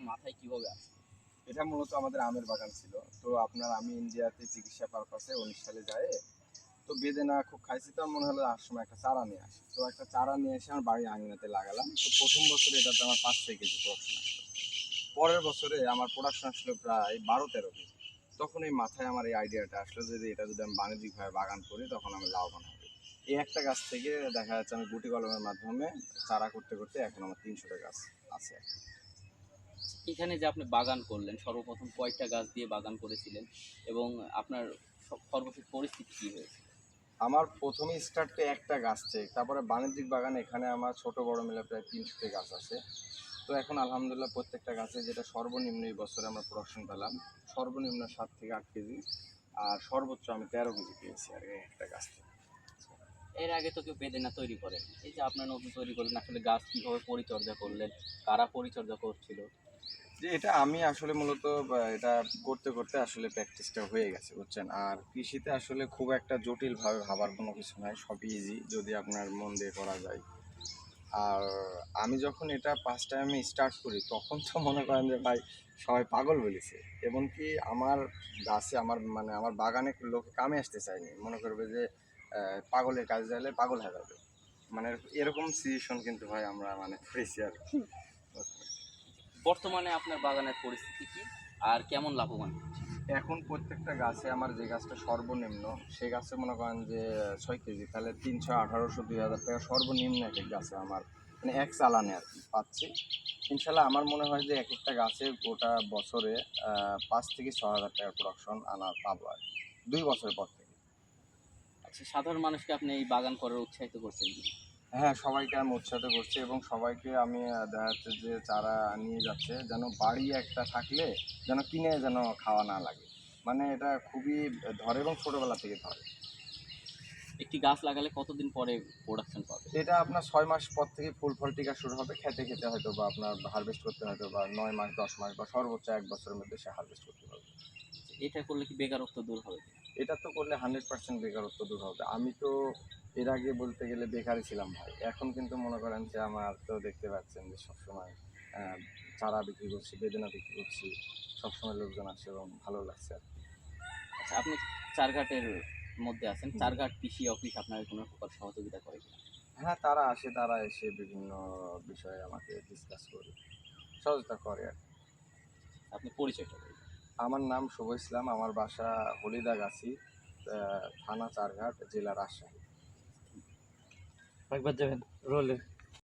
মাথায় কিভাবে আসে? এটা মূলত আমাদের আমের বাগান ছিল। তো আপনার আমি ইন্ডিয়াতে চিকিৎসা পারপাসে 19 সালে যাই। তো বেদেনা খুব খাইছি, তো মনে হলো আসার সময় একটা চারা নিয়ে আসি। তো একটা চারা নিয়ে এসে আমার বাড়ির আঙিনাতে লাগালাম। তো ১ম বছরে এটাতে আমার ৫-৬ কেজি প্রোডাকশন আসলো। পরের বছরে আমার প্রোডাকশন আসলো প্রায় ১২-১৩ কেজি। তখন এই মাথায় আমার এই আইডিয়াটা আসলো যে এটা যদি আমি বাণিজ্যিকভাবে বাগান করি তখন আমি লাভবান হব। এই একটা গাছ থেকে দেখা যাচ্ছে আমি গুটি কলমের মাধ্যমে চারা করতে করতে এখন আমার ৩০০টা গাছ আছে। এখানে যে আপনি বাগান করলেন, সর্বপ্রথম কয়েকটা গাছ দিয়ে বাগান করেছিলেন এবং আপনার সর্বশেষ পরিস্থিতি কী হয়েছে? আমার প্রথমে স্টার্টে একটা গাছ থেকে, তারপরে বাণিজ্যিক বাগান এখানে আমার ছোট বড় মিলে প্রায় ৩০০টি গাছ আছে। তো এখন আলহামদুলিল্লাহ প্রত্যেকটা গাছে যেটা সর্বনিম্ন এই বছরে আমরা প্রোডাকশন পেলাম সর্বনিম্ন ৭ থেকে ৮ কেজি, আর সর্বোচ্চ আমি ১৩ কেজি পেয়েছি আর এই একটা গাছ থেকে। এর আগে তো কেউ বেদেনা তৈরি করেন। এই যে আপনার নতুন তৈরি করলেন, আসলে গাছ কীভাবে পরিচর্যা করলেন? কারা পরিচর্যা করছিল? যে এটা আমি আসলে মূলত এটা করতে করতে আসলে প্র্যাকটিসটা হয়ে গেছে বুঝছেন। আর কৃষিতে আসলে খুব একটা জটিলভাবে ভাবার কোনো কিছু নাই, সবই ইজি যদি আপনার মন দিয়ে করা যায়। আর আমি যখন এটা ফার্স্ট টাইম আমি স্টার্ট করি তখন তো মনে করেন যে ভাই সবাই পাগল বলেছে। এমনকি আমার গাছে আমার মানে আমার বাগানে লোক কামে আসতে চায়নি, মনে করবে যে পাগলের কাজে যাইলে পাগল হয়ে যাবে। মানে এরকম সিচুয়েশন কিন্তু ভাই আমরা মানে পেয়েছি আর কি। বর্তমানে আপনার বাগানের পরিস্থিতি কী? আর কেমন লাভবান হচ্ছেন? এখন প্রত্যেকটা গাছে আমার যে গাছটা সর্বনিম্ন সেই গাছে মনে করেন যে ৬ কেজি, তাহলে ৩০০, ১৮০০, ২০০০ টাকা সর্বনিম্ন এক এক গাছে আমার মানে এক চালানে আর কি পাচ্ছি। ইনশাল্লাহ আমার মনে হয় যে এক একটা গাছে গোটা বছরে ৫ থেকে ৬ হাজার টাকার প্রোডাকশন আনা পাবো আর কি ২ বছরের পর থেকে। আচ্ছা, সাধারণ মানুষকে আপনি এই বাগান করার উৎসাহিত করছেন কি? হ্যাঁ, সবাইকে আমি উৎসাহিত করছি এবং সবাইকে আমি দেখা যাচ্ছে যে চারা নিয়ে যাচ্ছে যেন বাড়ি একটা থাকলে যেন কিনে যেন খাওয়া না লাগে। মানে এটা খুবই ধরে এবং ছোটোবেলা থেকে ধরে। একটি গাছ লাগালে কতদিন পরে প্রোডাকশন পাবে? এটা আপনার ৬ মাস পর থেকে ফুল ফল টিকা শুরু হবে। খেতে খেতে হয়তো বা আপনার হারভেস্ট করতে হয়তো বা ৯ মাস ১০ মাস বা সর্বোচ্চ ১ বছরের মধ্যে সে হারভেস্ট করতে পারবে। এটা করলে কি বেকারত্ব দূর হবে কিনা? এটা তো করলে 100% বেকারত্ব দূর হবে। আমি তো এর আগে বলতে গেলে বেকারই ছিলাম ভাই। এখন কিন্তু মনে করেন যে আমার তো দেখতে পাচ্ছেন যে সবসময় আ চারা বিক্রি করছি, বেদানা বিক্রি করছি। সবসময় লোকজন আসে এবং ভালো লাগছে আরকি। আচ্ছা, আপনি চারঘাটের মধ্যে আছেন। জি। চারঘাট কৃষি অফিস আপনাকে কোনো প্রকার সহযোগিতা করে কিনা? হ্যাঁ, তারা আসে, তারা এসে বিভিন্ন বিষয়ে আমাকে ডিসকাস করে, সহযোগিতা করে আরকি। আপনি পরিচয়টা বলবেন। আমার নাম শুভ ইসলাম। আমার বাসা হলিদাগাছী, আ থানা চারঘাট, জেলা রাজশাহী। একবার যাবেন রোলে